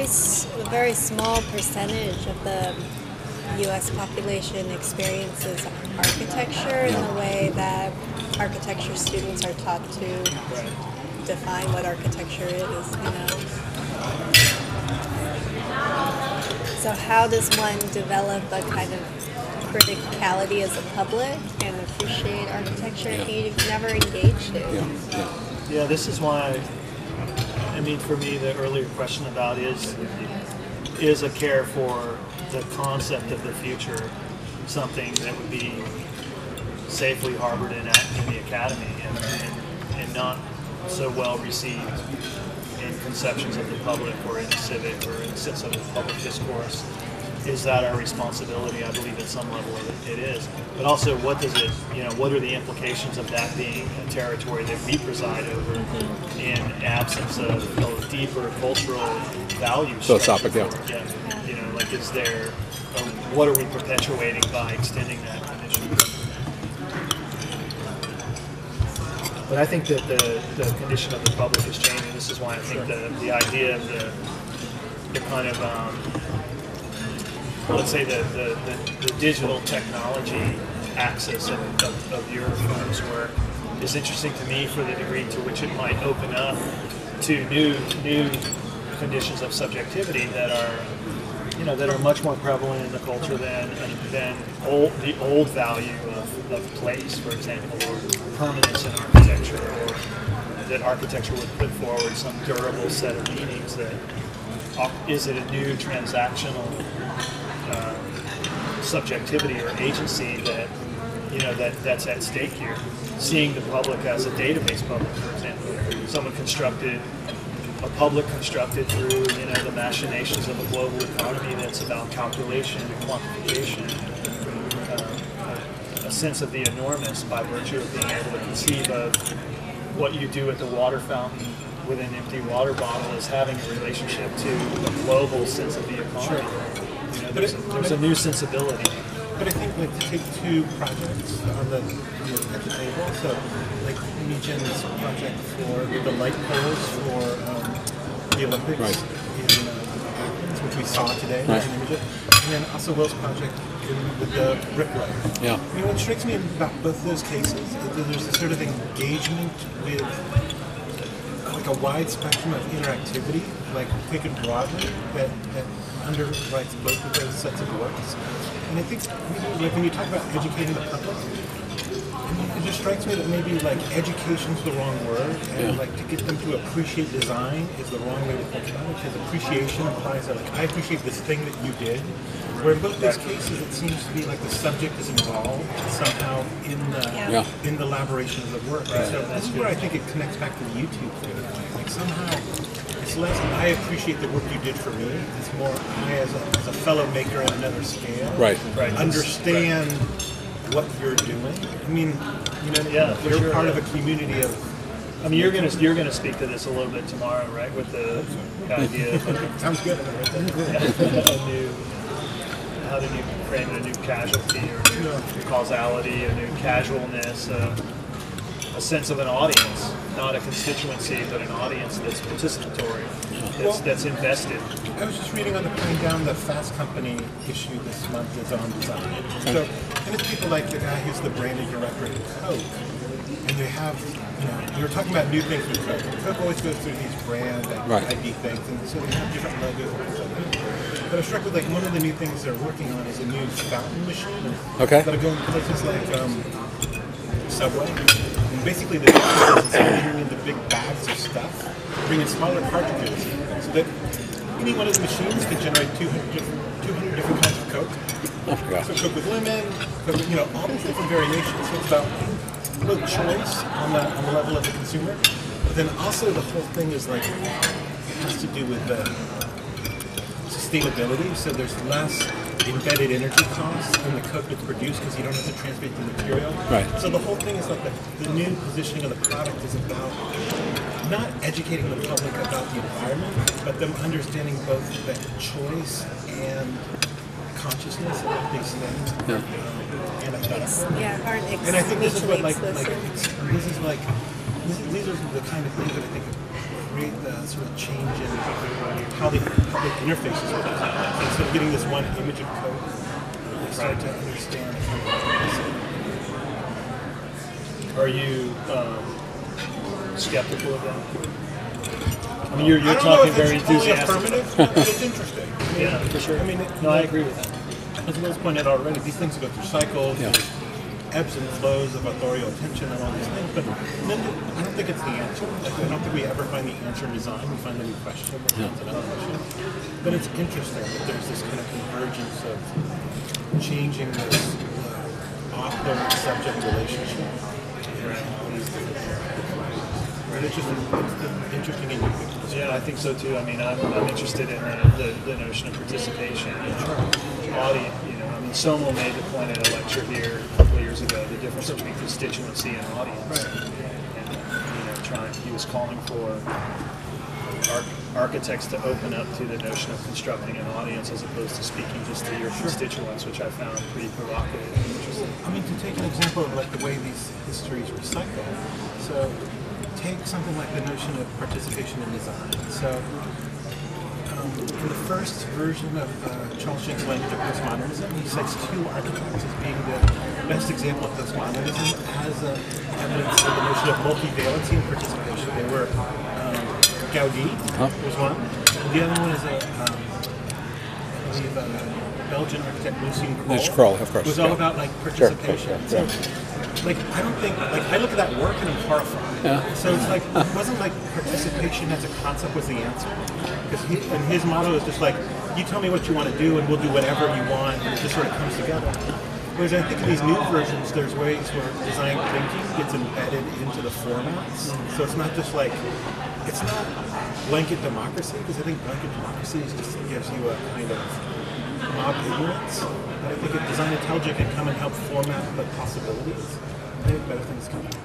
a very small percentage of the U.S. population experiences architecture in the way that architecture students are taught to define what architecture is, you know. So how does one develop a kind of criticality as a public and appreciate architecture if you've never engaged it? Yeah, this is why, I mean, for me, the earlier question about is a care for the concept of the future something that would be safely harbored in the academy and not so well received in conceptions of the public or in civic or in the sense of the public discourse? Is that our responsibility? I believe at some level it is. But also, what does it, you know, what are the implications of that being a territory that we preside over in absence of deeper cultural values? So topic, yeah. You know, like is there, what are we perpetuating by extending that condition? But I think that the condition of the public is changing. This is why I think the idea of the kind of let's say the digital technology axis of your firm's work is interesting to me for the degree to which it might open up to new conditions of subjectivity that are much more prevalent in the culture than the old value of place, for example, or permanence in architecture, or that architecture would put forward some durable set of meanings that is it a new transactional subjectivity or agency that that's at stake here. Seeing the public as a database public, for example, a public constructed through the machinations of a global economy that's about calculation and quantification, a sense of the enormous by virtue of being able to conceive of what you do at the water fountain with an empty water bottle as having a relationship to a global sense of the economy. There's a new sensibility. But I think, like, to take two projects at the table, so like Meechan's project for the light poles for the Olympics, which we saw today, and then also Will's project with the bricklayer. Yeah. I mean, what strikes me about both of those cases is that there's a sort of engagement with like a wide spectrum of interactivity, like taken broadly, that underwrites both of those sets of works. And I think like when you talk about educating the public, it just strikes me that maybe like education's the wrong word, and like to get them to appreciate design is the wrong way to think about it, because appreciation implies that like I appreciate this thing that you did. Where in both those cases it seems to be like the subject is involved somehow in the elaboration of the work. Right. So this is where I think it connects back to the YouTube thing. Like somehow it's less I appreciate the work you did for me. It's more I as a fellow maker at another scale understand what you're doing. I mean, you're part of a community of. I mean, you're gonna speak to this a little bit tomorrow, right? With the idea of sounds good. How do you frame a new casualty or new causality, a new casualness, a sense of an audience, not a constituency, but an audience that's participatory, that's invested. I was just reading on the plane down the Fast Company issue this month is on design. So, and it's people like the guy who's the branded director of Coke, and they have, we were talking about new things with Coke. Coke always goes through these brand ID things, and so they have different logos and things like that. But I'm struck with like one of the new things they're working on is a new fountain machine. Okay. That'll go in places like Subway. And basically the difference is bring in the big bags of stuff, bring in smaller cartridges, so that any one of the machines can generate 200 different kinds of Coke. So Coke with lemon, Coke with, all these different variations. So it's about both choice on the level of the consumer, but then also the whole thing is like it has to do with the sustainability, so there's less embedded energy costs in the Coke that's produced because you don't have to transport the material. Right. So the whole thing is like the new positioning of the product is about not educating the public about the environment, but them understanding both the choice and consciousness of these things. And I think this is what these are the kind of things that I think create the sort of change in how the interfaces with it. So instead of getting this one image of code, they start to understand. Are you skeptical of that? I mean, you're I don't talking know if very it's totally enthusiastic. affirmative, but it's interesting. I mean, Yeah, for sure. I mean, No, I agree with that. as Will's pointed out already, these things go through cycles, Yeah. there's ebbs and flows of authorial attention and all these things, but then I don't think it's the answer. Like, I don't think we ever find the answer in design. We find a new question, which finds another question. But it's interesting that there's this kind of convergence of changing this author-subject relationship. Right. It's just interesting and ubiquitous. Yeah, I think so too. I mean, I'm interested in the notion of participation. Audience, you know, I mean, Somo made the point at a lecture here a couple of years ago, the difference between constituency and audience. Right. And, you know, he was calling for architects to open up to the notion of constructing an audience as opposed to speaking just to your constituents, which I found pretty provocative and interesting. I mean, to take an example of like the way these histories recycle. So take something like the notion of participation in design. So in the first version of Charles Schenck's language of postmodernism, he cites two architects as being the best example of postmodernism as evidence of the notion of multivalency and participation. They were Gaudi was one. The other one is I believe Belgian architect Lucien Kroll, of course. was all about like participation. Sure. So, like, I don't think, like, I look at that work and I'm horrified. Yeah. So it's like, it wasn't like participation as a concept was the answer. Because his motto is just like, you tell me what you want to do and we'll do whatever you want, and it just sort of comes together. Whereas I think in these new versions, there's ways where design thinking gets embedded into the formats. So it's not just like, it's not blanket democracy, because I think blanket democracy just gives you a kind of mob ignorance. But I think if design intelligence can come and help format the possibilities, I think better things come out.